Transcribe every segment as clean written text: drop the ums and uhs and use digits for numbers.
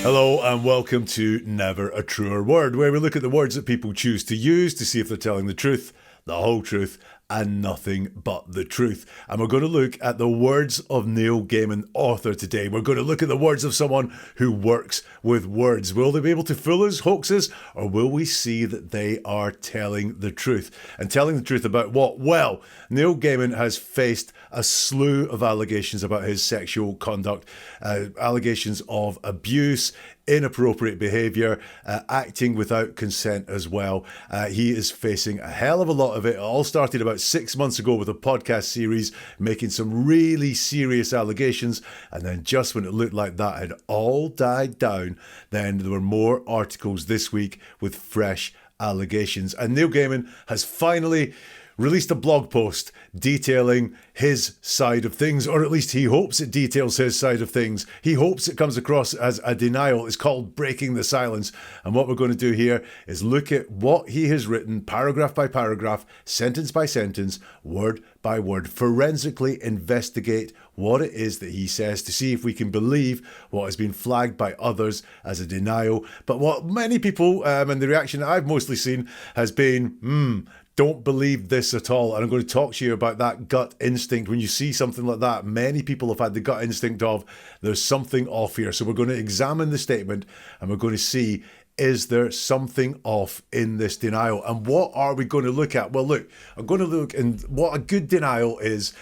Hello and welcome to Never a Truer Word, where we look at the words that people choose to use to see if they're telling the truth, the whole truth, and nothing but the truth. And we're going to look at the words of Neil Gaiman, author, today. We're going to look at the words of someone who works with words. Will they be able to fool us, hoax us, or will we see that they are telling the truth? And telling the truth about what? Well, Neil Gaiman has faced a slew of allegations about his sexual conduct, allegations of abuse, inappropriate behaviour, acting without consent as well. He is facing a hell of a lot of it. It all started about 6 months ago with a podcast series making some really serious allegations, and then just when it looked like that had all died down, then there were more articles this week with fresh allegations. And Neil Gaiman has finally released a blog post detailing his side of things, or at least he hopes it details his side of things. He hopes it comes across as a denial. It's called Breaking the Silence. And what we're going to do here is look at what he has written, paragraph by paragraph, sentence by sentence, word by word, forensically investigate what it is that he says to see if we can believe what has been flagged by others as a denial. But what many people, and the reaction that I've mostly seen, has been, don't believe this at all. And I'm going to talk to you about that gut instinct. When you see something like that, many people have had the gut instinct of there's something off here. So we're going to examine the statement and we're going to see, is there something off in this denial? And what are we going to look at? Well, look, I'm going to look, and what a good denial is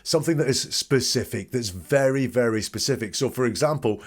something that is specific, that's very, very specific. So, for example,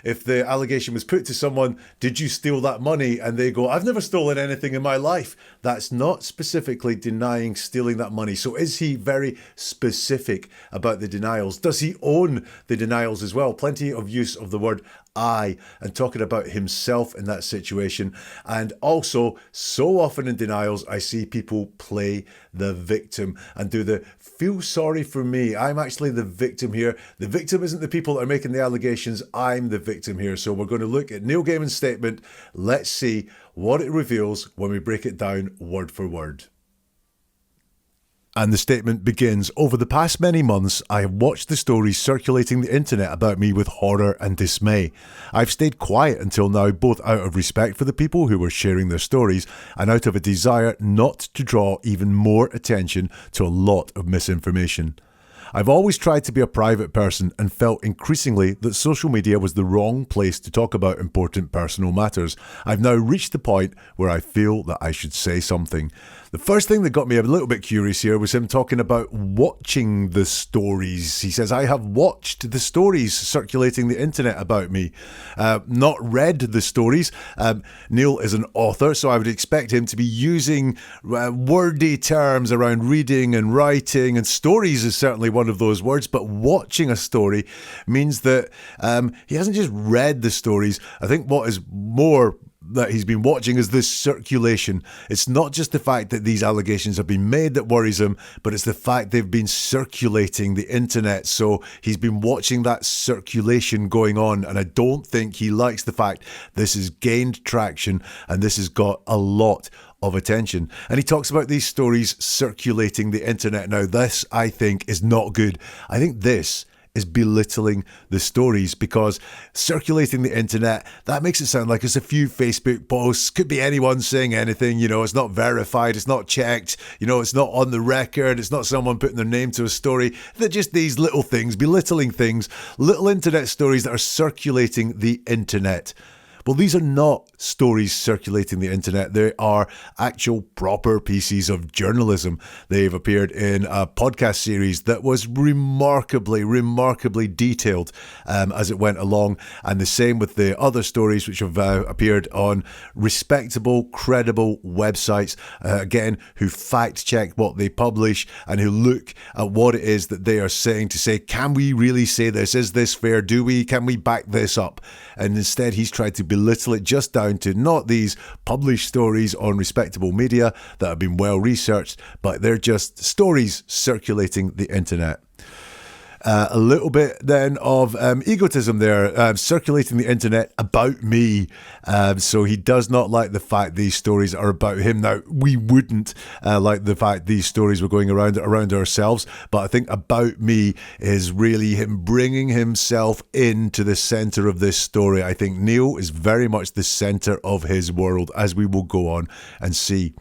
if the allegation was put to someone, did you steal that money? And they go, I've never stolen anything in my life. That's not specifically denying stealing that money. So is he very specific about the denials? Does he own the denials as well? Plenty of use of the word I and talking about himself in that situation. And also, so often in denials, I see people play the victim and do the feel sorry for me. I'm actually the victim here. The victim isn't the people that are making the allegations. I'm the victim here. So we're going to look at Neil Gaiman's statement. Let's see what it reveals when we break it down word for word. And the statement begins, over the past many months, I have watched the stories circulating the internet about me with horror and dismay. I've stayed quiet until now, both out of respect for the people who were sharing their stories and out of a desire not to draw even more attention to a lot of misinformation. I've always tried to be a private person and felt increasingly that social media was the wrong place to talk about important personal matters. I've now reached the point where I feel that I should say something. The first thing that got me a little bit curious here was him talking about watching the stories. He says, I have watched the stories circulating the internet about me, not read the stories. Neil is an author, so I would expect him to be using wordy terms around reading and writing, and stories is certainly one of those words, but watching a story means that he hasn't just read the stories. I think what is more that he's been watching is this circulation. It's not just the fact that these allegations have been made that worries him, but it's the fact they've been circulating the internet. So he's been watching that circulation going on, and I don't think he likes the fact this has gained traction and this has got a lot of attention. And he talks about these stories circulating the internet. Now, this, I think, is not good. I think this is belittling the stories, because circulating the internet, that makes it sound like it's a few Facebook posts, could be anyone saying anything, it's not verified, it's not checked, it's not on the record, it's not someone putting their name to a story. They're just these little things, belittling things, little internet stories that are circulating the internet. Well, these are not stories circulating the internet. They are actual proper pieces of journalism. They've appeared in a podcast series that was remarkably detailed as it went along. And the same with the other stories which have appeared on respectable, credible websites, again, who fact check what they publish and who look at what it is that they are saying to say, can we really say this? Is this fair? Can we back this up? And instead, he's tried to belittle it just down to not these published stories on respectable media that have been well researched, but they're just stories circulating the internet. A little bit then of egotism there, circulating the internet about me. So he does not like the fact these stories are about him. Now, we wouldn't like the fact these stories were going around ourselves, but I think about me is really him bringing himself into the centre of this story. I think Neil is very much the centre of his world, as we will go on and see.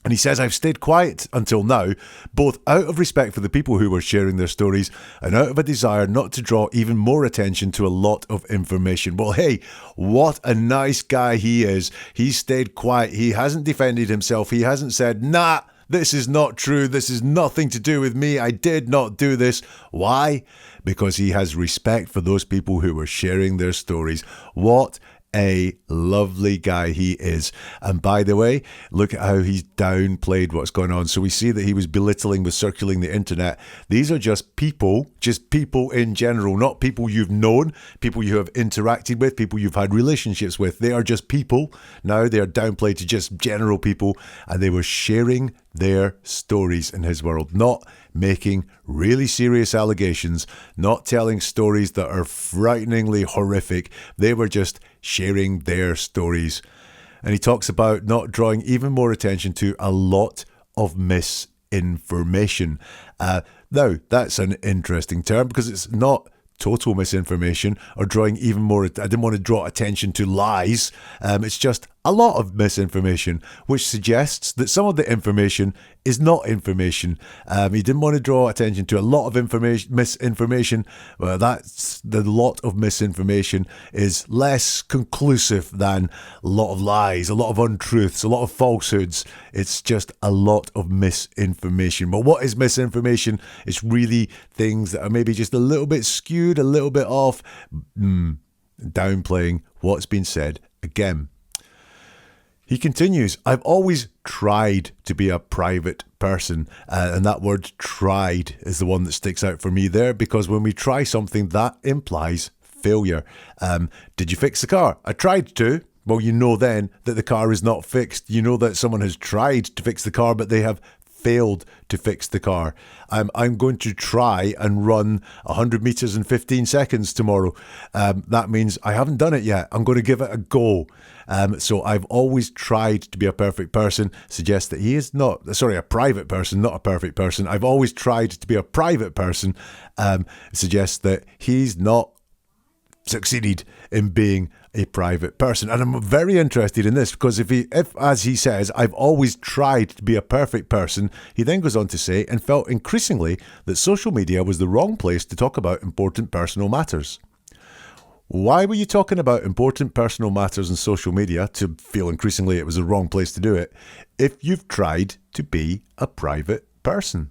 And he says, I've stayed quiet until now, both out of respect for the people who were sharing their stories and out of a desire not to draw even more attention to a lot of information. Well, hey, what a nice guy he is. He stayed quiet. He hasn't defended himself. He hasn't said, nah, this is not true. This is nothing to do with me. I did not do this. Why? Because he has respect for those people who were sharing their stories. What a lovely guy he is. And by the way, look at how he's downplayed what's going on. So we see that he was belittling with circulating the internet. These are just people in general, not people you've known, people you have interacted with, people you've had relationships with. They are just people. Now they are downplayed to just general people, and they were sharing their stories in his world, not making really serious allegations, not telling stories that are frighteningly horrific. They were just sharing their stories. And he talks about not drawing even more attention to a lot of misinformation. Now, that's an interesting term because it's not total misinformation or drawing even more. I didn't want to draw attention to lies. It's just a lot of misinformation, which suggests that some of the information is not information. He didn't want to draw attention to a lot of misinformation. Well, that's the lot of misinformation is less conclusive than a lot of lies, a lot of untruths, a lot of falsehoods. It's just a lot of misinformation. But what is misinformation? It's really things that are maybe just a little bit skewed, a little bit off, downplaying what's been said again. He continues, I've always tried to be a private person. And that word tried is the one that sticks out for me there, because when we try something, that implies failure. Did you fix the car? I tried to. Well, you know then that the car is not fixed. You know that someone has tried to fix the car, but they have failed to fix the car. I'm going to try and run 100 meters in 15 seconds tomorrow. That means I haven't done it yet. I'm going to give it a go. So I've always tried to be a perfect person, suggests that he is not, a private person, not a perfect person. I've always tried to be a private person, suggests that he's not succeeded in being a private person. And I'm very interested in this because if as he says, I've always tried to be a perfect person, he then goes on to say, and felt increasingly that social media was the wrong place to talk about important personal matters. Why were you talking about important personal matters on social media to feel increasingly it was the wrong place to do it if you've tried to be a private person?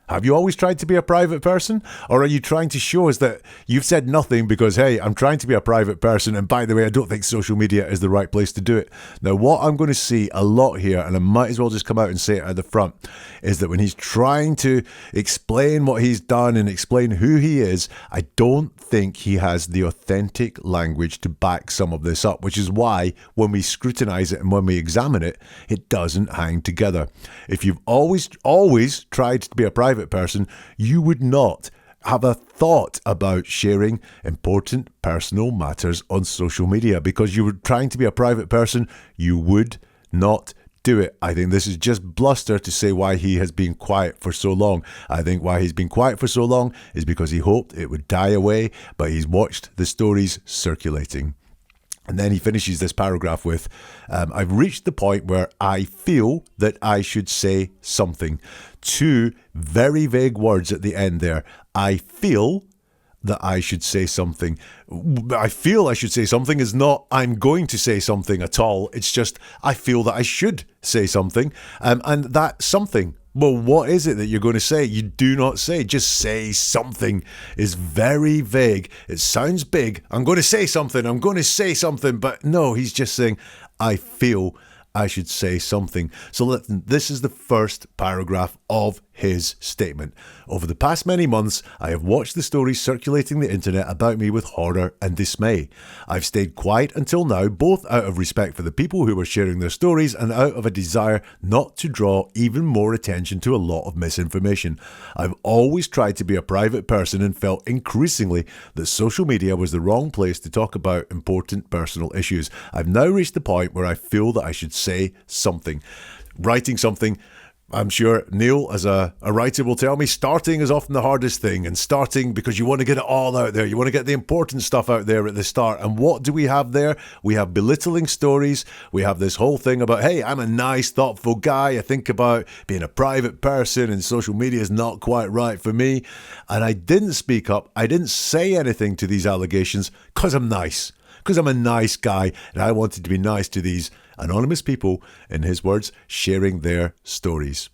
Have you always tried to be a private person? Or are you trying to show us that you've said nothing because, hey, I'm trying to be a private person, and by the way, I don't think social media is the right place to do it? Now, what I'm going to see a lot here, and I might as well just come out and say it at the front, is that when he's trying to explain what he's done and explain who he is, I don't think he has the authentic language to back some of this up, which is why when we scrutinize it and when we examine it, it doesn't hang together. If you've always tried to be a private person, you would not have a thought about sharing important personal matters on social media because you were trying to be a private person. You would not do it. I think this is just bluster to say why he has been quiet for so long. I think why he's been quiet for so long is because he hoped it would die away, but he's watched the stories circulating. And then he finishes this paragraph with, I've reached the point where I feel that I should say something. Two very vague words at the end there. I feel that I should say something. I feel I should say something is not I'm going to say something at all. It's just I feel that I should say something. And that something, well, what is it that you're going to say? You do not say. Just say something is very vague. It sounds big. I'm going to say something. I'm going to say something. But no, he's just saying, I feel I should say something. So this is the first paragraph of his statement. Over the past many months, I have watched the stories circulating the internet about me with horror and dismay. I've stayed quiet until now, both out of respect for the people who were sharing their stories and out of a desire not to draw even more attention to a lot of misinformation. I've always tried to be a private person and felt increasingly that social media was the wrong place to talk about important personal issues. I've now reached the point where I feel that I should say something. Writing something. I'm sure Neil, as a writer, will tell me starting is often the hardest thing, and starting because you want to get it all out there. You want to get the important stuff out there at the start. And what do we have there? We have belittling stories. We have this whole thing about, hey, I'm a nice, thoughtful guy. I think about being a private person and social media is not quite right for me. And I didn't speak up. I didn't say anything to these allegations because I'm nice. Because I'm a nice guy and I wanted to be nice to these anonymous people, in his words, sharing their stories.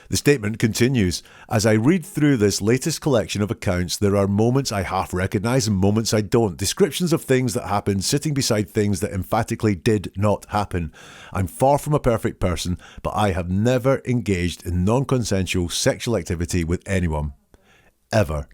The statement continues, as I read through this latest collection of accounts, there are moments I half recognise and moments I don't. Descriptions of things that happened sitting beside things that emphatically did not happen. I'm far from a perfect person, but I have never engaged in non-consensual sexual activity with anyone. Ever.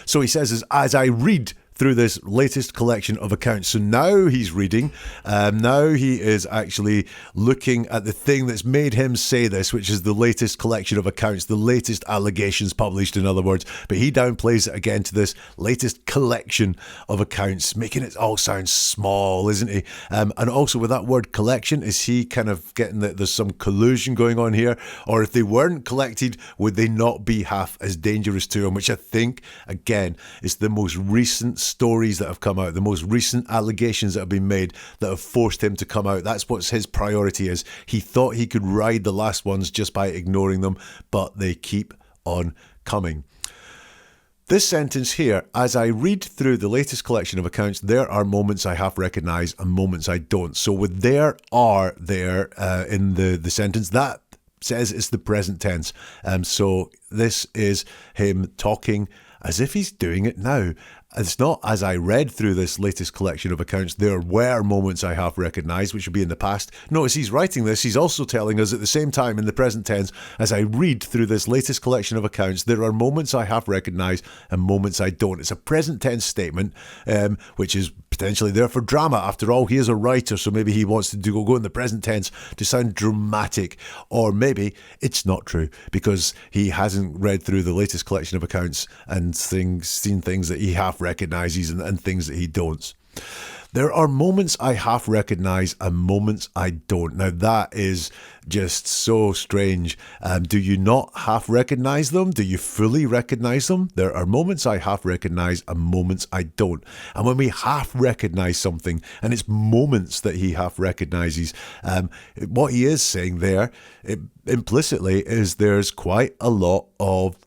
So he says, as I read through this latest collection of accounts. So now he's reading, now he is actually looking at the thing that's made him say this, which is the latest collection of accounts, the latest allegations published, in other words. But he downplays it again to this latest collection of accounts, making it all sound small, isn't he? And also with that word collection, is he kind of getting that there's some collusion going on here? Or if they weren't collected, would they not be half as dangerous to him? Which I think, again, is the most recent stories that have come out, the most recent allegations that have been made that have forced him to come out. That's what his priority is. He thought he could ride the last ones just by ignoring them, but they keep on coming. This sentence here, as I read through the latest collection of accounts, there are moments I half recognise and moments I don't. So with there are there in the sentence, that says it's the present tense. So this is him talking as if he's doing it now. It's not as I read through this latest collection of accounts, there were moments I half recognised, which would be in the past. Notice he's writing this, he's also telling us at the same time in the present tense, as I read through this latest collection of accounts, there are moments I half recognise and moments I don't. It's a present tense statement, which is potentially there for drama. After all, he is a writer, so maybe he wants to go in the present tense to sound dramatic. Or maybe it's not true, because he hasn't read through the latest collection of accounts and seen things that he half recognises and things that he don't. There are moments I half recognise and moments I don't. Now that is just so strange. Do you not half recognise them? Do you fully recognise them? There are moments I half recognise and moments I don't. And when we half recognise something, and it's moments that he half recognises, what he is saying there implicitly is there's quite a lot of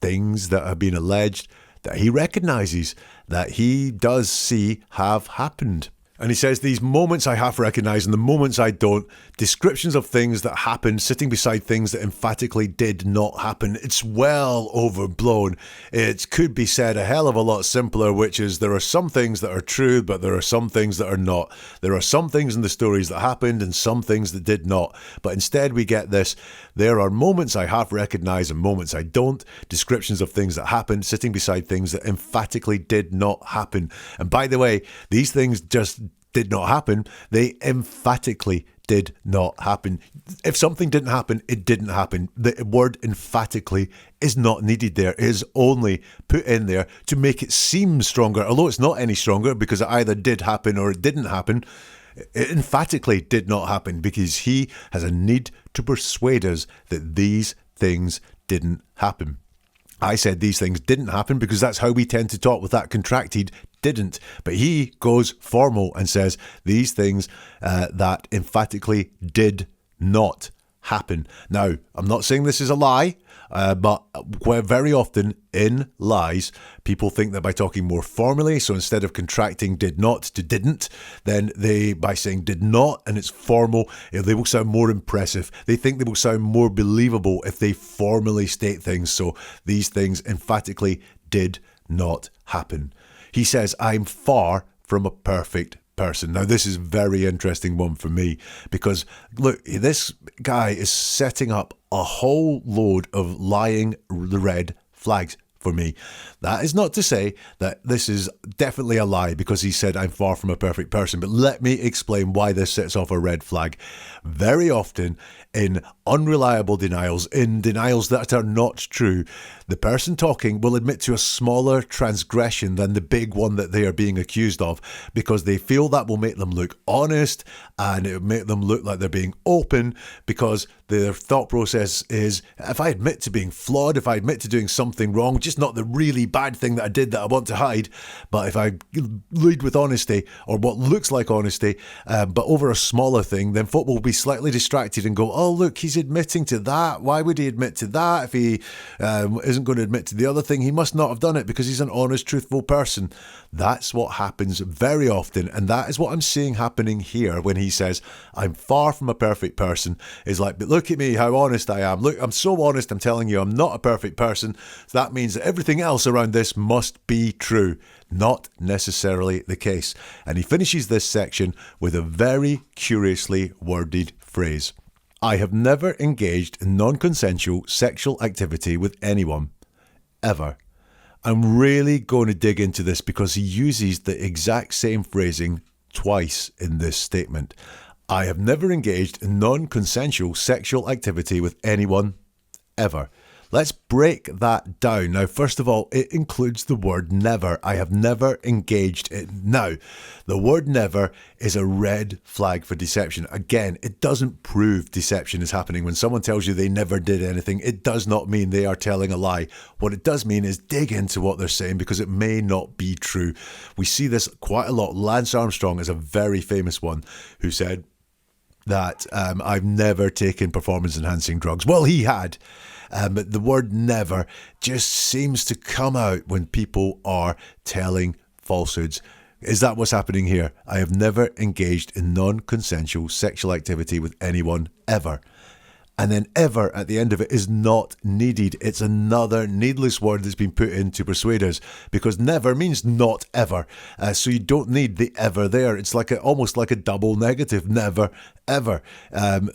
things that have been alleged that he recognises, that he does see have happened. And he says, these moments I half recognise and the moments I don't, descriptions of things that happened sitting beside things that emphatically did not happen. It's well overblown. It could be said a hell of a lot simpler, which is there are some things that are true, but there are some things that are not. There are some things in the stories that happened and some things that did not. But instead we get this, there are moments I half recognise and moments I don't, descriptions of things that happened sitting beside things that emphatically did not happen. And by the way, these things just did not happen. They emphatically did not happen. If something didn't happen, it didn't happen. The word emphatically is not needed there. It is only put in there to make it seem stronger, although it's not any stronger because it either did happen or it didn't happen. It emphatically did not happen because he has a need to persuade us that these things didn't happen. I said these things didn't happen because that's how we tend to talk with that contracted didn't. But he goes formal and says these things that emphatically did not happen. Now, I'm not saying this is a lie, but very often in lies, people think that by talking more formally, so instead of contracting did not to didn't, then by saying did not and it's formal, they will sound more impressive. They think they will sound more believable if they formally state things. So these things emphatically did not happen. He says, I'm far from a perfect person. Now, this is a very interesting one for me because, look, this guy is setting up a whole load of lying red flags for me. That is not to say that this is definitely a lie because he said I'm far from a perfect person, but let me explain why this sets off a red flag. Very often in unreliable denials, in denials that are not true, the person talking will admit to a smaller transgression than the big one that they are being accused of because they feel that will make them look honest and it will make them look like they're being open because their thought process is, if I admit to being flawed, if I admit to doing something wrong, just not the really bad thing that I did that I want to hide, but if I lead with honesty or what looks like honesty, but over a smaller thing, then folk will be slightly distracted and go, oh, look, he's admitting to that. Why would he admit to that if he isn't going to admit to the other thing? He must not have done it because he's an honest, truthful person. That's what happens very often. And that is what I'm seeing happening here when he says, I'm far from a perfect person. Is like, but look at me, how honest I am. Look, I'm so honest, I'm telling you, I'm not a perfect person. So that means that everything else around this must be true. Not necessarily the case. And he finishes this section with a very curiously worded phrase. I have never engaged in non-consensual sexual activity with anyone, ever. I'm really going to dig into this because he uses the exact same phrasing twice in this statement. I have never engaged in non-consensual sexual activity with anyone, ever. Let's break that down. Now, first of all, it includes the word never. I have never engaged in. Now, the word never is a red flag for deception. Again, it doesn't prove deception is happening. When someone tells you they never did anything, it does not mean they are telling a lie. What it does mean is dig into what they're saying because it may not be true. We see this quite a lot. Lance Armstrong is a very famous one who said that I've never taken performance-enhancing drugs. Well, he had. But the word never just seems to come out when people are telling falsehoods. Is that what's happening here? I have never engaged in non-consensual sexual activity with anyone, ever. And then ever at the end of it is not needed. It's another needless word that's been put in to persuade us because never means not ever. So you don't need the ever there. It's like almost like a double negative, never, ever.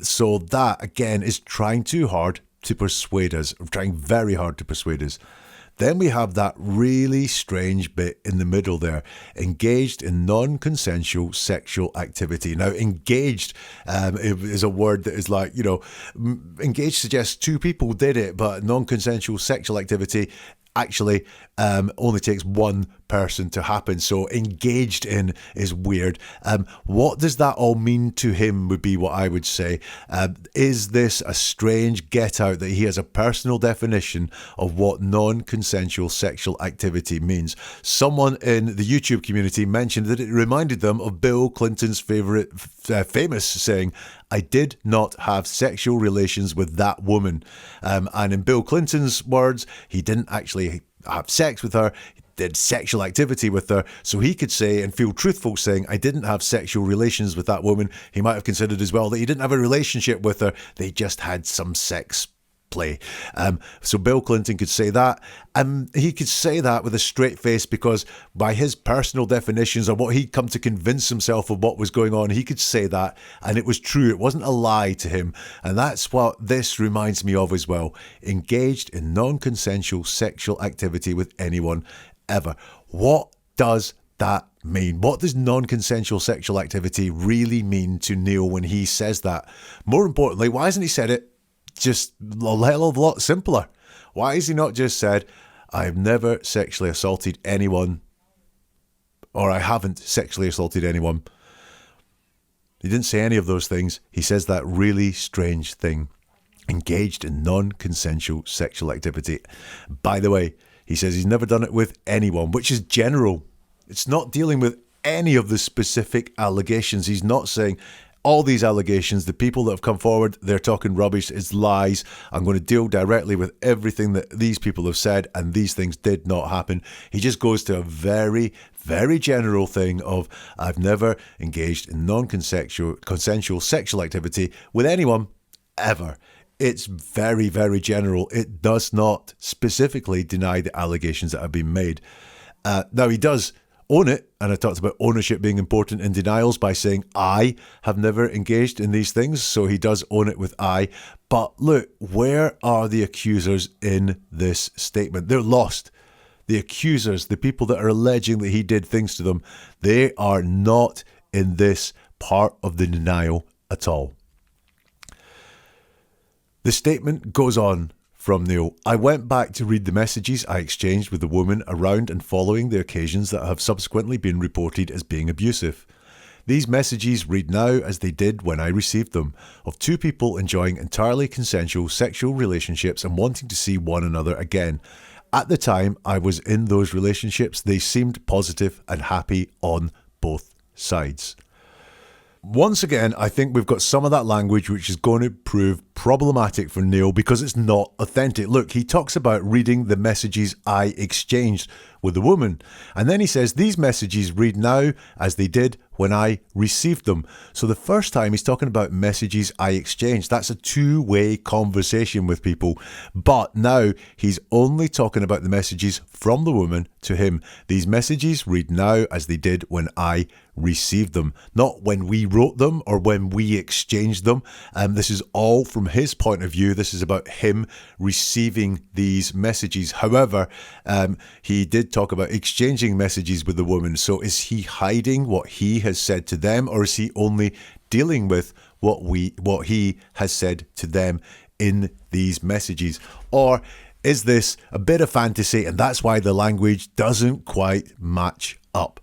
So that, again, is trying too hard to persuade us, trying very hard to persuade us. Then we have that really strange bit in the middle there, engaged in non-consensual sexual activity. Now, engaged is a word that is like, engaged suggests two people did it, but non-consensual sexual activity actually only takes one person to happen. So engaged in is weird. What does that all mean to him would be what I would say. Is this a strange get out that he has a personal definition of what non-consensual sexual activity means? Someone in the YouTube community mentioned that it reminded them of Bill Clinton's famous saying, I did not have sexual relations with that woman. And in Bill Clinton's words, he didn't actually have sex with her, he did sexual activity with her. So he could say and feel truthful saying, I didn't have sexual relations with that woman. He might have considered as well that he didn't have a relationship with her. They just had some sex play. So Bill Clinton could say that. He could say that with a straight face because by his personal definitions of what he'd come to convince himself of what was going on, he could say that and it was true. It wasn't a lie to him. And that's what this reminds me of as well. Engaged in non-consensual sexual activity with anyone, ever. What does that mean? What does non-consensual sexual activity really mean to Neil when he says that? More importantly, why hasn't he said it just a hell of a lot simpler? Why has he not just said, I've never sexually assaulted anyone, or I haven't sexually assaulted anyone? He didn't say any of those things. He says that really strange thing. Engaged in non-consensual sexual activity. By the way, he says he's never done it with anyone, which is general. It's not dealing with any of the specific allegations. He's not saying all these allegations, the people that have come forward, they're talking rubbish, it's lies. I'm going to deal directly with everything that these people have said, and these things did not happen. He just goes to a very, very general thing of, I've never engaged in non-consensual sexual activity with anyone, ever. It's very, very general. It does not specifically deny the allegations that have been made. Now, he does own it. And I talked about ownership being important in denials by saying, I have never engaged in these things. So he does own it with I. But look, where are the accusers in this statement? They're lost. The accusers, the people that are alleging that he did things to them, they are not in this part of the denial at all. The statement goes on from Neil. I went back to read the messages I exchanged with the woman around and following the occasions that have subsequently been reported as being abusive. These messages read now as they did when I received them, of two people enjoying entirely consensual sexual relationships and wanting to see one another again. At the time I was in those relationships, they seemed positive and happy on both sides. Once again, I think we've got some of that language which is going to prove problematic for Neil because it's not authentic. Look, he talks about reading the messages I exchanged with the woman. And then he says, these messages read now as they did when I received them. So the first time he's talking about messages I exchanged. That's a two-way conversation with people. But now he's only talking about the messages from the woman to him. These messages read now as they did when I received them, not when we wrote them or when we exchanged them. This is all from his point of view. This is about him receiving these messages. However, he did talk about exchanging messages with the woman. So is he hiding what he has said to them, or is he only dealing with what he has said to them in these messages? Or is this a bit of fantasy and that's why the language doesn't quite match up?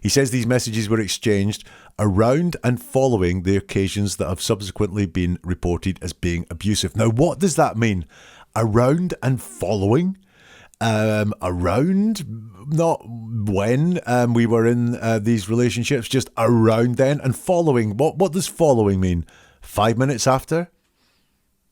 He says these messages were exchanged around and following the occasions that have subsequently been reported as being abusive. Now, what does that mean? Around and following? Around, not when we were in these relationships, just around then. And following, what does following mean? 5 minutes after?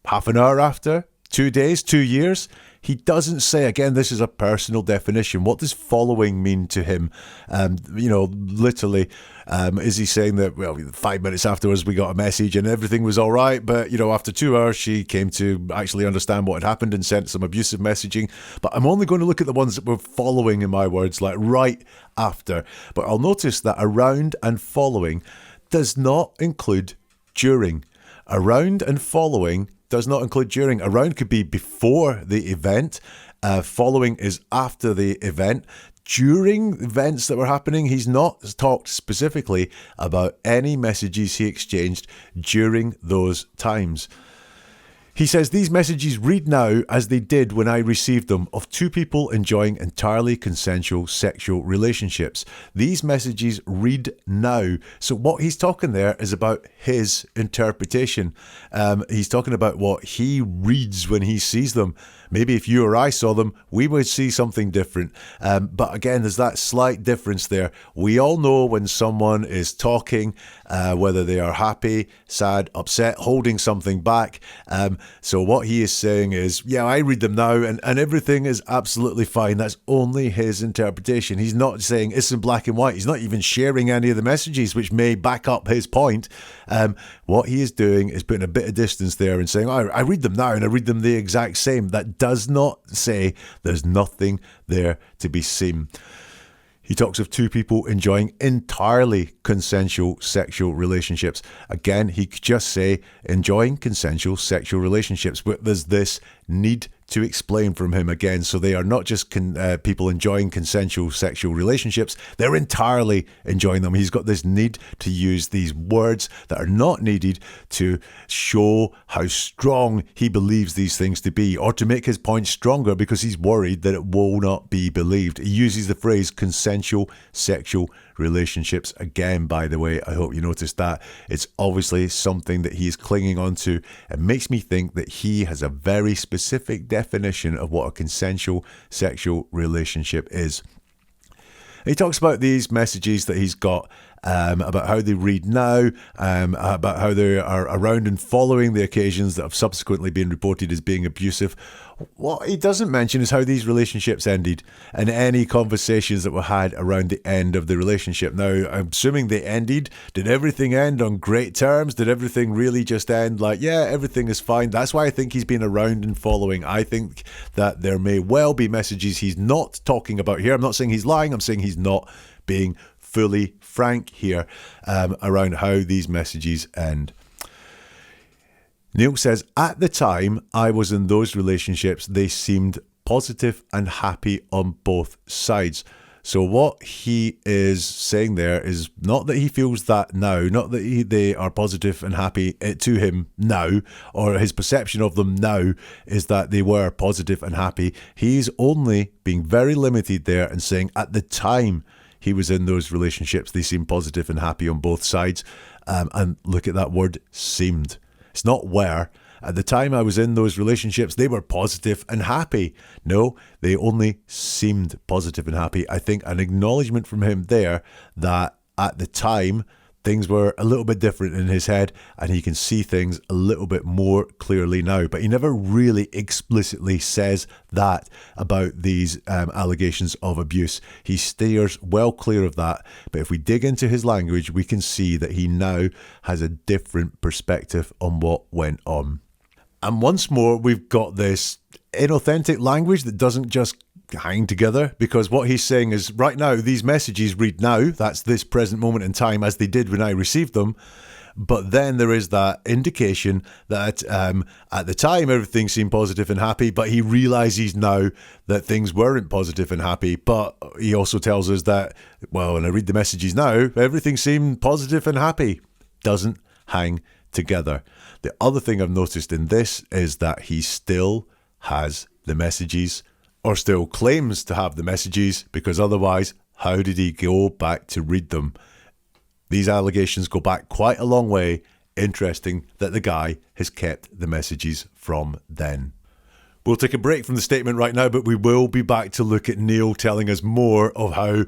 Half an hour after? 2 days? 2 years? He doesn't say. Again, this is a personal definition. What does following mean to him? Literally, is he saying that, 5 minutes afterwards we got a message and everything was all right, but, after 2 hours she came to actually understand what had happened and sent some abusive messaging? But I'm only going to look at the ones that were following, in my words, like right after. But I'll notice that around and following does not include during. Around and following does not include during. Around could be before the event. Following is after the event. During events that were happening, he's not talked specifically about any messages he exchanged during those times. He says these messages read now as they did when I received them, of two people enjoying entirely consensual sexual relationships. These messages read now. So what he's talking there is about his interpretation. He's talking about what he reads when he sees them. Maybe if you or I saw them, we would see something different. But again, there's that slight difference there. We all know when someone is talking, whether they are happy, sad, upset, holding something back. So what he is saying is, I read them now and everything is absolutely fine. That's only his interpretation. He's not saying it's in black and white. He's not even sharing any of the messages, which may back up his point. What he is doing is putting a bit of distance there and saying, I read them now and I read them the exact same. That does not say there's nothing there to be seen. He talks of two people enjoying entirely consensual sexual relationships. Again, he could just say enjoying consensual sexual relationships, but there's this need to explain from him again. So they are not just people enjoying consensual sexual relationships, they're entirely enjoying them. He's got this need to use these words that are not needed to show how strong he believes these things to be, or to make his point stronger because he's worried that it will not be believed. He uses the phrase consensual sexual relationships again, by the way. I hope you noticed that. It's obviously something that he is clinging on to. It makes me think that he has a very specific definition of what a consensual sexual relationship is. He talks about these messages that he's got about how they read now, about how they are around and following the occasions that have subsequently been reported as being abusive. What he doesn't mention is how these relationships ended and any conversations that were had around the end of the relationship. Now, I'm assuming they ended. Did everything end on great terms? Did everything really just end like, yeah, everything is fine? That's why I think he's been around and following. I think that there may well be messages he's not talking about here. I'm not saying he's lying. I'm saying he's not being fully frank here around how these messages end. Neil says, at the time I was in those relationships, they seemed positive and happy on both sides. So what he is saying there is not that he feels that now, not that they are positive and happy to him now, or his perception of them now is that they were positive and happy. He's only being very limited there and saying at the time he was in those relationships, they seemed positive and happy on both sides. And look at that word, seemed. It's not were. At the time I was in those relationships, they were positive and happy. No, they only seemed positive and happy. I think an acknowledgement from him there that at the time things were a little bit different in his head and he can see things a little bit more clearly now. But he never really explicitly says that about these allegations of abuse. He steers well clear of that. But if we dig into his language, we can see that he now has a different perspective on what went on. And once more, we've got this inauthentic language that doesn't just hang together, because what he's saying is right now these messages read now, that's this present moment in time, as they did when I received them. But then there is that indication that at the time everything seemed positive and happy, but he realizes now that things weren't positive and happy. But he also tells us that, well, when I read the messages now, everything seemed positive and happy. Doesn't hang together. The other thing I've noticed in this is that he still has the messages, or still claims to have the messages, because otherwise, how did he go back to read them? These allegations go back quite a long way. Interesting that the guy has kept the messages from then. We'll take a break from the statement right now, but we will be back to look at Neil telling us more of how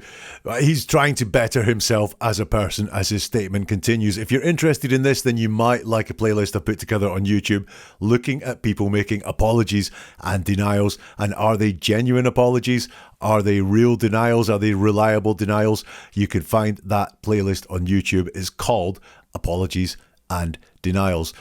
he's trying to better himself as a person as his statement continues. If you're interested in this, then you might like a playlist I've put together on YouTube looking at people making apologies and denials. And are they genuine apologies? Are they real denials? Are they reliable denials? You can find that playlist on YouTube. It's called Apologies and Denials.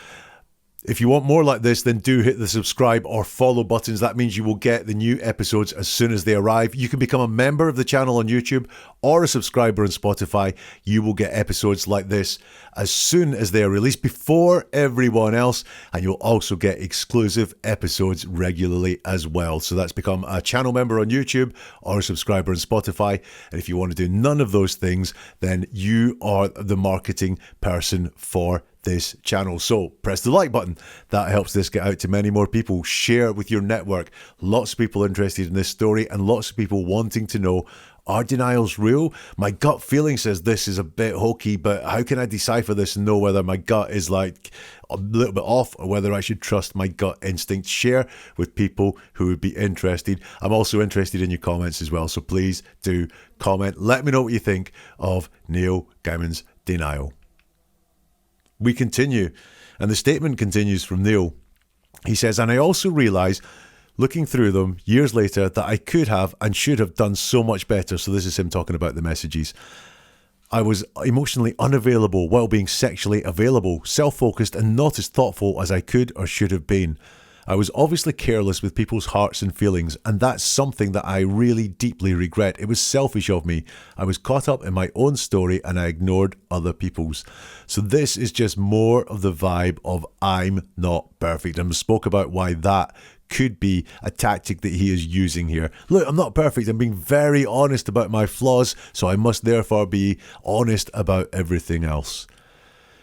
If you want more like this, then do hit the subscribe or follow buttons. That means you will get the new episodes as soon as they arrive. You can become a member of the channel on YouTube or a subscriber on Spotify. You will get episodes like this as soon as they are released, before everyone else. And you'll also get exclusive episodes regularly as well. So that's become a channel member on YouTube or a subscriber on Spotify. And if you want to do none of those things, then you are the marketing person for this channel. So press the like button. That helps this get out to many more people. Share with your network. Lots of people interested in this story and lots of people wanting to know, are denials real? My gut feeling says this is a bit hokey, but how can I decipher this and know whether my gut is like a little bit off or whether I should trust my gut instinct? Share with people who would be interested. I'm also interested in your comments as well, so please do comment. Let me know what you think of Neil Gaiman's denial. We continue, and the statement continues from Neil. He says, and I also realise, looking through them years later, that I could have and should have done so much better. So this is him talking about the messages. I was emotionally unavailable while being sexually available, self-focused and not as thoughtful as I could or should have been. I was obviously careless with people's hearts and feelings, and that's something that I really deeply regret. It was selfish of me. I was caught up in my own story and I ignored other people's. So this is just more of the vibe of I'm not perfect. And I spoke about why that could be a tactic that he is using here. Look, I'm not perfect. I'm being very honest about my flaws, so I must therefore be honest about everything else.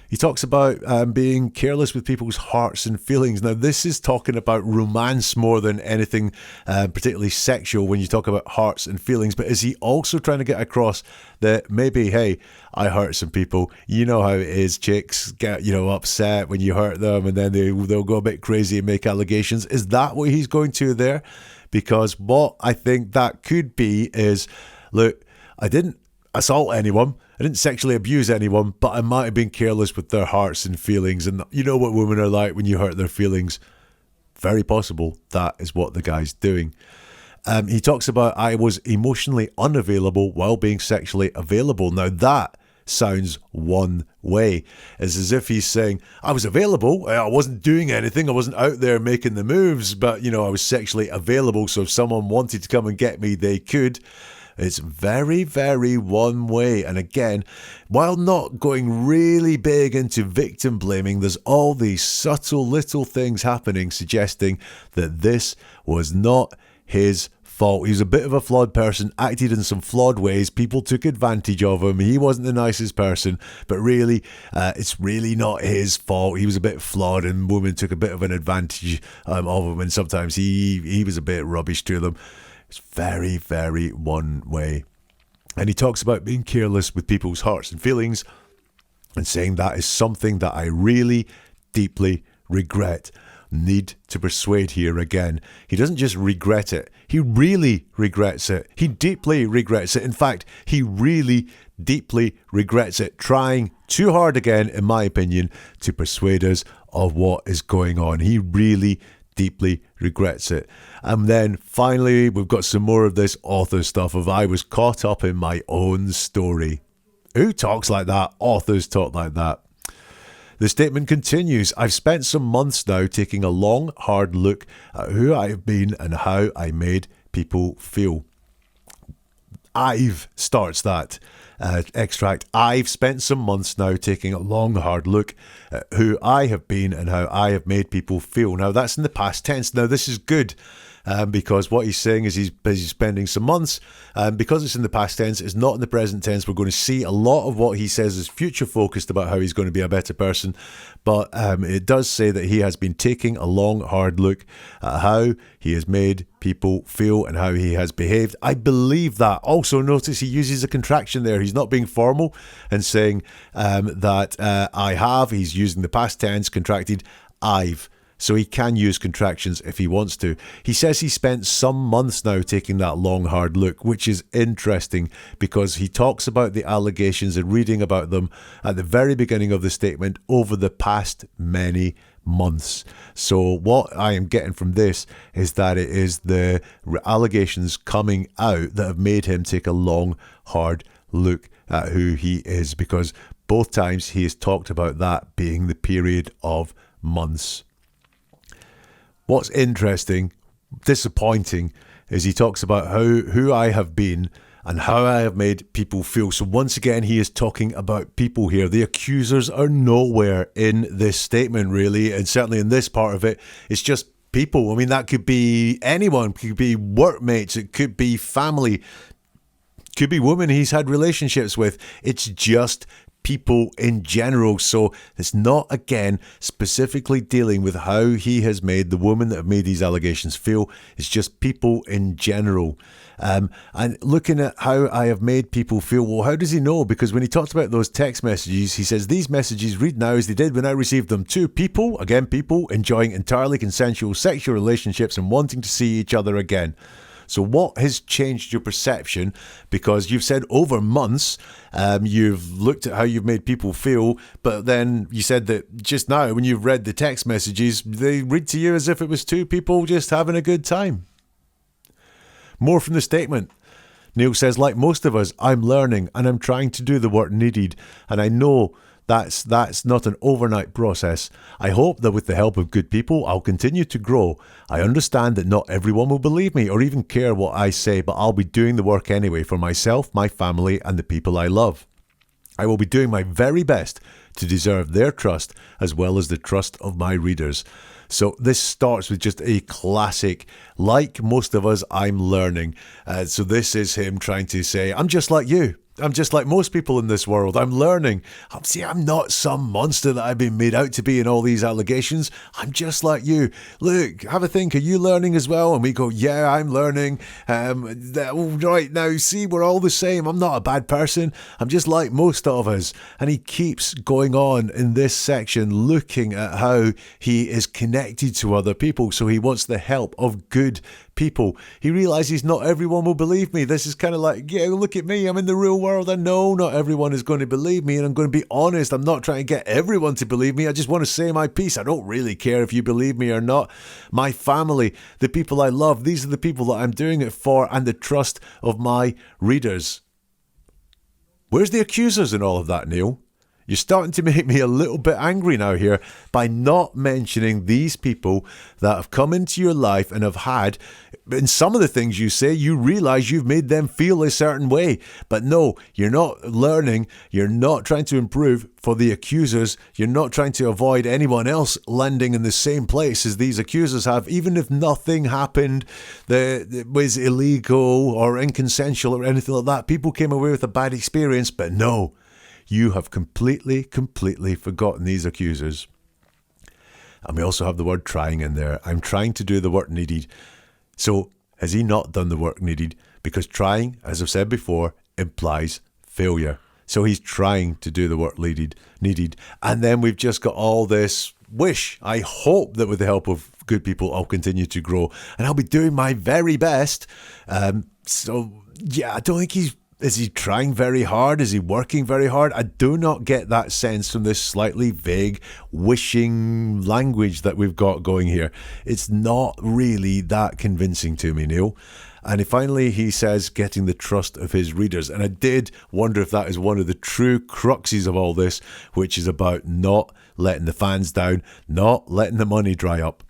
He talks about being careless with people's hearts and feelings. Now, this is talking about romance more than anything particularly sexual when you talk about hearts and feelings. But is he also trying to get across that maybe, hey, I hurt some people. You know how it is. Chicks get, upset when you hurt them and then they'll go a bit crazy and make allegations. Is that what he's going to there? Because what I think that could be is, look, I didn't assault anyone. I didn't sexually abuse anyone, but I might have been careless with their hearts and feelings. And you know what women are like when you hurt their feelings. Very possible that is what the guy's doing. He talks about, I was emotionally unavailable while being sexually available. Now that sounds one way. It's as if he's saying, I was available, I wasn't doing anything, I wasn't out there making the moves, but, I was sexually available, so if someone wanted to come and get me, they could. It's very, very one way. And again, while not going really big into victim blaming, there's all these subtle little things happening suggesting that this was not his fault. He was a bit of a flawed person, acted in some flawed ways. People took advantage of him. He wasn't the nicest person, but really, it's really not his fault. He was a bit flawed and women took a bit of an advantage of him, and sometimes he was a bit rubbish to them. It's very, very one way. And he talks about being careless with people's hearts and feelings and saying that is something that I really deeply regret. Need to persuade here again. He doesn't just regret it. He really regrets it. He deeply regrets it. In fact, he really deeply regrets it. Trying too hard again, in my opinion, to persuade us of what is going on. He really deeply regrets it. And then finally, we've got some more of this author stuff of I was caught up in my own story. Who talks like that? Authors talk like that. The statement continues, I've spent some months now taking a long, hard look at who I have been and how I made people feel. I've starts that extract. I've spent some months now taking a long, hard look at who I have been and how I have made people feel. Now, that's in the past tense. Now, this is good. Because what he's saying is he's busy spending some months. Because it's in the past tense, it's not in the present tense. We're going to see a lot of what he says is future focused about how he's going to be a better person. But it does say that he has been taking a long, hard look at how he has made people feel and how he has behaved. I believe that. Also, notice he uses a contraction there. He's not being formal and saying that I have. He's using the past tense, contracted, I've. So he can use contractions if he wants to. He says he spent some months now taking that long, hard look, which is interesting because he talks about the allegations and reading about them at the very beginning of the statement over the past many months. So what I am getting from this is that it is the allegations coming out that have made him take a long, hard look at who he is, because both times he has talked about that being the period of months. What's interesting, disappointing, is he talks about who I have been and how I have made people feel. So once again, he is talking about people here. The accusers are nowhere in this statement, really, and certainly in this part of it, it's just people. I mean, that could be anyone. It could be workmates. It could be family. It could be women he's had relationships with. It's just people in general. So it's not, again, specifically dealing with how he has made the woman that have made these allegations feel. It's just people in general. And looking at how I have made people feel, well, how does he know? Because when he talks about those text messages, he says, these messages read now as they did when I received them. Two people, again, people enjoying entirely consensual sexual relationships and wanting to see each other again. So what has changed your perception? Because you've said over months, you've looked at how you've made people feel, but then you said that just now when you've read the text messages, they read to you as if it was two people just having a good time. More from the statement. Neil says, like most of us, I'm learning and I'm trying to do the work needed, and I know that's not an overnight process. I hope that with the help of good people, I'll continue to grow. I understand that not everyone will believe me or even care what I say, but I'll be doing the work anyway for myself, my family, and the people I love. I will be doing my very best to deserve their trust as well as the trust of my readers. So this starts with just a classic, like most of us, I'm learning. So this is him trying to say, I'm just like you. I'm just like most people in this world. I'm learning. I'm not some monster that I've been made out to be in all these allegations. I'm just like you. Look, have a think. Are you learning as well? And we go, yeah, I'm learning. Right now, see, we're all the same. I'm not a bad person. I'm just like most of us. And he keeps going on in this section, looking at how he is connected to other people. So he wants the help of good people. He realizes not everyone will believe me. This is kind of like, yeah, look at me. I'm in the real world. I know not everyone is going to believe me, and I'm going to be honest. I'm not trying to get everyone to believe me. I just want to say my piece. I don't really care if you believe me or not. My family, the people I love, these are the people that I'm doing it for, and the trust of my readers. Where's the accusers in all of that, Neil? You're starting to make me a little bit angry now here by not mentioning these people that have come into your life and have had, in some of the things you say, you realize you've made them feel a certain way. But no, you're not learning. You're not trying to improve for the accusers. You're not trying to avoid anyone else landing in the same place as these accusers have, even if nothing happened that was illegal or inconsensual or anything like that. People came away with a bad experience, but no. You have completely forgotten these accusers. And we also have the word trying in there. I'm trying to do the work needed. So has he not done the work needed? Because trying, as I've said before, implies failure. So he's trying to do the work needed. And then we've just got all this wish. I hope that with the help of good people, I'll continue to grow. And I'll be doing my very best. So, yeah, I don't think Is he trying very hard? Is he working very hard? I do not get that sense from this slightly vague, wishing language that we've got going here. It's not really that convincing to me, Neil. And finally, he says getting the trust of his readers. And I did wonder if that is one of the true cruxes of all this, which is about not letting the fans down, not letting the money dry up.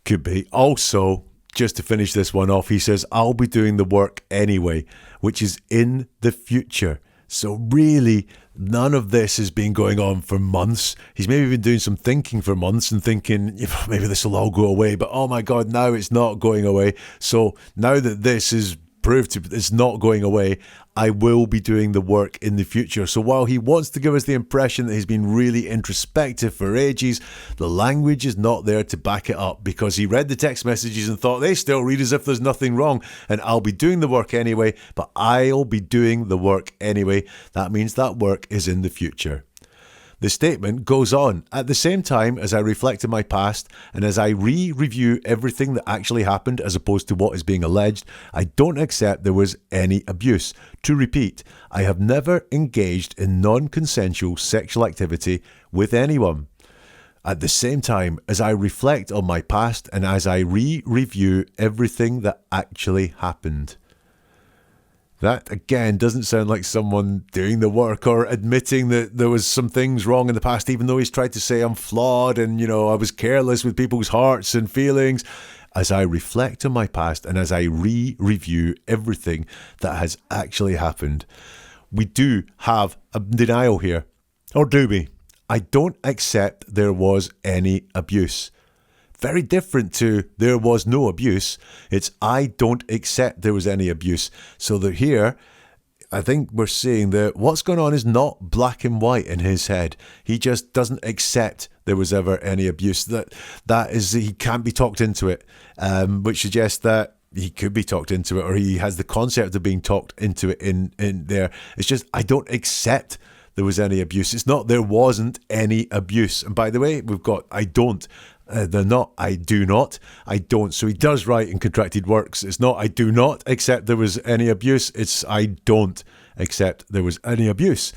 Could be. Also, just to finish this one off, he says, I'll be doing the work anyway, which is in the future. So really, none of this has been going on for months. He's maybe been doing some thinking for months and thinking, maybe this will all go away. But oh my God, now it's not going away. So now that this is proved to it's not going away, I will be doing the work in the future. So while he wants to give us the impression that he's been really introspective for ages, the language is not there to back it up, because he read the text messages and thought they still read as if there's nothing wrong, and I'll be doing the work anyway, but I'll be doing the work anyway. That means that work is in the future. The statement goes on, at the same time as I reflect on my past and as I review everything that actually happened as opposed to what is being alleged, I don't accept there was any abuse. To repeat, I have never engaged in non-consensual sexual activity with anyone. At the same time as I reflect on my past and as I review everything that actually happened. That, again, doesn't sound like someone doing the work or admitting that there was some things wrong in the past, even though he's tried to say I'm flawed and, I was careless with people's hearts and feelings. As I reflect on my past and as I review everything that has actually happened, we do have a denial here. Or do we? I don't accept there was any abuse. Very different to there was no abuse. It's I don't accept there was any abuse. So that here, I think we're seeing that what's going on is not black and white in his head. He just doesn't accept there was ever any abuse. That is, he can't be talked into it, which suggests that he could be talked into it, or he has the concept of being talked into it in there. It's just, I don't accept there was any abuse. It's not there wasn't any abuse. And by the way, we've got I don't. They're not I do not, I don't. So he does write in contracted works. It's not I do not accept there was any abuse. It's I don't accept there was any abuse.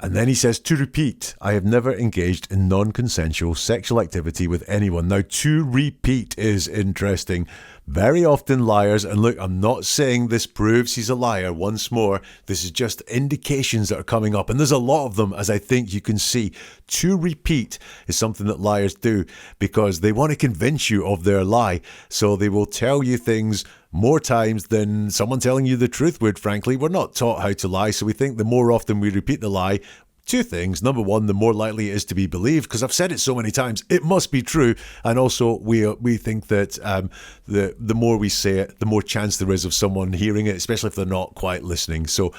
And then he says, to repeat, I have never engaged in non-consensual sexual activity with anyone. Now, to repeat is interesting. Very often liars, and look, I'm not saying this proves he's a liar once more. This is just indications that are coming up, and there's a lot of them, as I think you can see. To repeat is something that liars do because they want to convince you of their lie. So they will tell you things more times than someone telling you the truth would, frankly. We're not taught how to lie, so we think the more often we repeat the lie, two things. Number one, the more likely it is to be believed, because I've said it so many times, it must be true. And also, we think that the more we say it, the more chance there is of someone hearing it, especially if they're not quite listening. So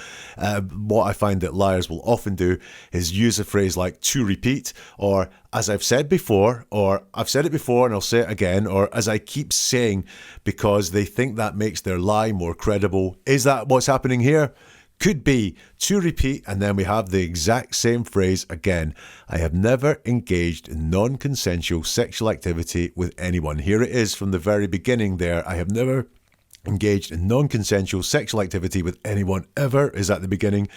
what I find that liars will often do is use a phrase like to repeat, or as I've said before, or I've said it before and I'll say it again, or as I keep saying, because they think that makes their lie more credible. Is that what's happening here? Could be. To repeat, and then we have the exact same phrase again. I have never engaged in non-consensual sexual activity with anyone. Here it is from the very beginning there. I have never engaged in non-consensual sexual activity with anyone ever is at the beginning.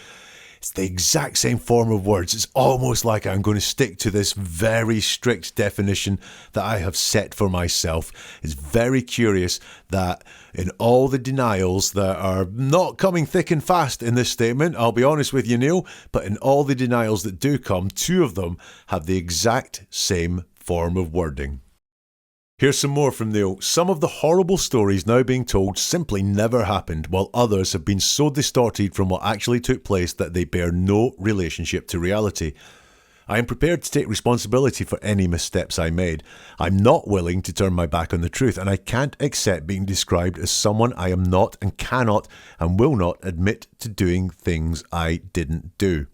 It's the exact same form of words. It's almost like I'm going to stick to this very strict definition that I have set for myself. It's very curious that in all the denials that are not coming thick and fast in this statement, I'll be honest with you, Neil, but in all the denials that do come, 2 of them have the exact same form of wording. Here's some more from Neil. Some of the horrible stories now being told simply never happened, while others have been so distorted from what actually took place that they bear no relationship to reality. I am prepared to take responsibility for any missteps I made. I'm not willing to turn my back on the truth, and I can't accept being described as someone I am not and cannot and will not admit to doing things I didn't do.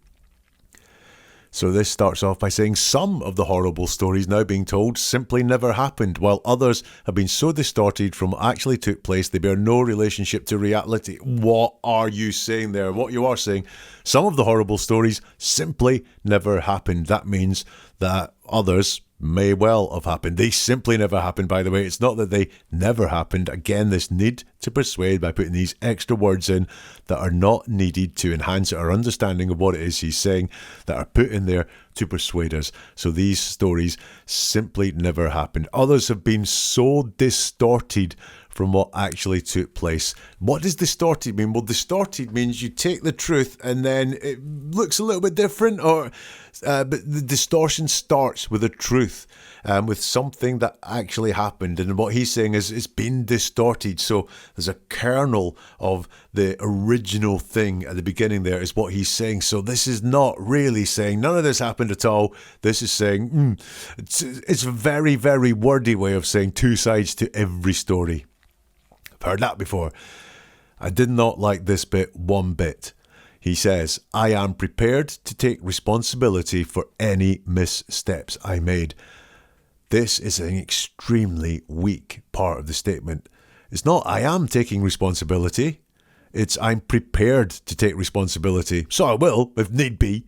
So this starts off by saying some of the horrible stories now being told simply never happened, while others have been so distorted from what actually took place they bear no relationship to reality. What are you saying there? What you are saying, some of the horrible stories simply never happened. That means that others may well have happened. They simply never happened, by the way. It's not that they never happened. Again, this need to persuade by putting these extra words in that are not needed to enhance our understanding of what it is he's saying, that are put in there to persuade us. So these stories simply never happened. Others have been so distorted from what actually took place. What does distorted mean? Well, distorted means you take the truth and then it looks a little bit different, but the distortion starts with a truth, with something that actually happened. And what he's saying is it's been distorted. So there's a kernel of the original thing at the beginning there is what he's saying. So this is not really saying none of this happened at all. This is saying, it's a very, very wordy way of saying 2 sides to every story. Heard that before. I did not like this bit one bit. He says, I am prepared to take responsibility for any missteps I made. This is an extremely weak part of the statement. It's not I am taking responsibility. It's I'm prepared to take responsibility. So I will, if need be.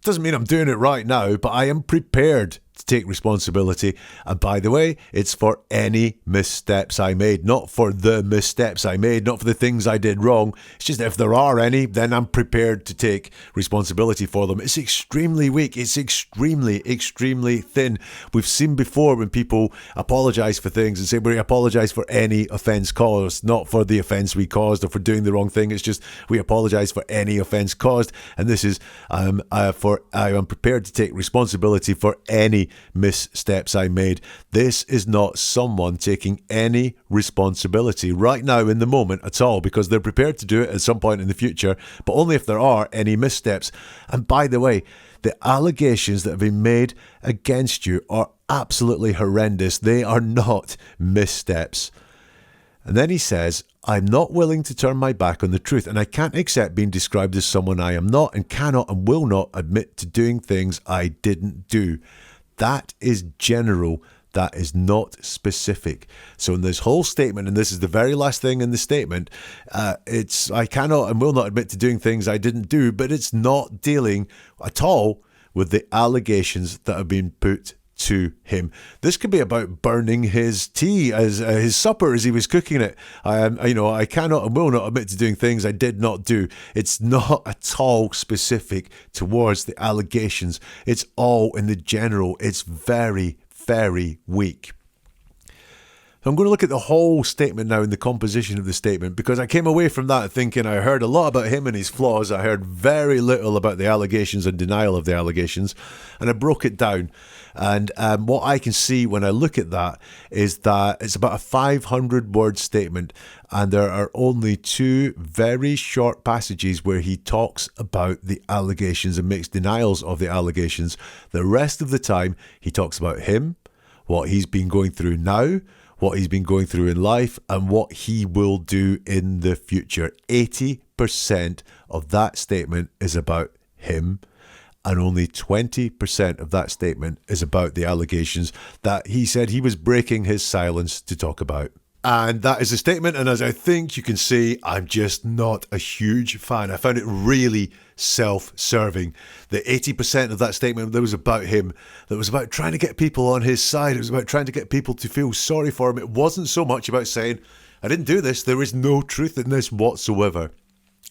Doesn't mean I'm doing it right now, but I am prepared to take responsibility. And by the way, it's for any missteps I made, not for the missteps I made, not for the things I did wrong. It's just if there are any, then I'm prepared to take responsibility for them. It's extremely weak. It's extremely, extremely thin. We've seen before when people apologize for things and say, we apologize for any offense caused, not for the offense we caused or for doing the wrong thing. It's just we apologize for any offense caused. And this is I am prepared to take responsibility for any missteps I made. This is not someone taking any responsibility right now in the moment at all, because they're prepared to do it at some point in the future, but only if there are any missteps. And by the way, the allegations that have been made against you are absolutely horrendous. They are not missteps. And then he says, I'm not willing to turn my back on the truth, and I can't accept being described as someone I am not and cannot and will not admit to doing things I didn't do. That is general. That is not specific. So in this whole statement, and this is the very last thing in the statement, it's I cannot and will not admit to doing things I didn't do, but it's not dealing at all with the allegations that have been put to him. This could be about burning his tea as his supper as he was cooking it. I cannot and will not admit to doing things I did not do. It's not at all specific towards the allegations. It's all in the general. It's very, very weak. I'm going to look at the whole statement now and the composition of the statement, because I came away from that thinking I heard a lot about him and his flaws. I heard very little about the allegations and denial of the allegations, and I broke it down. And what I can see when I look at that is that it's about a 500-word statement, and there are only 2 very short passages where he talks about the allegations and makes denials of the allegations. The rest of the time, he talks about him, what he's been going through now, what he's been going through in life, and what he will do in the future. 80% of that statement is about him, and only 20% of that statement is about the allegations that he said he was breaking his silence to talk about. And that is a statement, and as I think you can see, I'm just not a huge fan. I found it really self-serving. The 80% of that statement that was about him, that was about trying to get people on his side, it was about trying to get people to feel sorry for him. It wasn't so much about saying, I didn't do this. There is no truth in this whatsoever.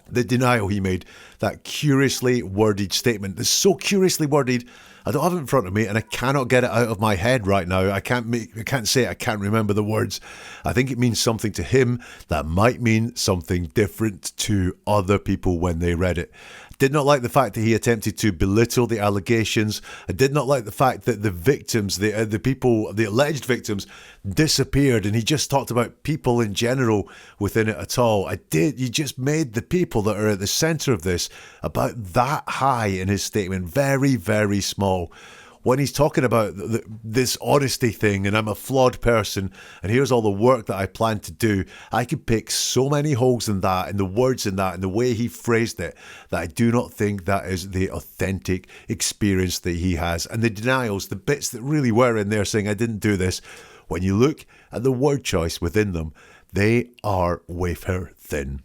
The denial he made, that curiously worded statement, that's so curiously worded, I don't have it in front of me and I cannot get it out of my head right now. I can't say it, I can't remember the words. I think it means something to him that might mean something different to other people when they read it. Did not like the fact that he attempted to belittle the allegations. I did not like the fact that the victims, the alleged victims, disappeared, and he just talked about people in general within it at all. You just made the people that are at the centre of this about that high in his statement, very, very small. When he's talking about this honesty thing, and I'm a flawed person, and here's all the work that I plan to do, I could pick so many holes in that, and the words in that, and the way he phrased it, that I do not think that is the authentic experience that he has. And the denials, the bits that really were in there saying, I didn't do this, when you look at the word choice within them, they are wafer thin.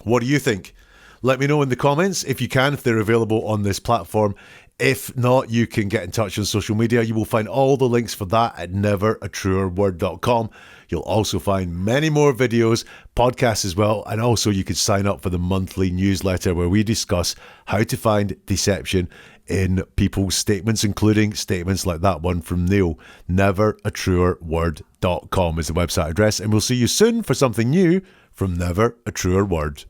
What do you think? Let me know in the comments if you can, if they're available on this platform. If not, you can get in touch on social media. You will find all the links for that at neveratruerword.com. You'll also find many more videos, podcasts as well, and also you can sign up for the monthly newsletter where we discuss how to find deception in people's statements, including statements like that one from Neil. Neveratruerword.com is the website address, and we'll see you soon for something new from Never a Truer Word.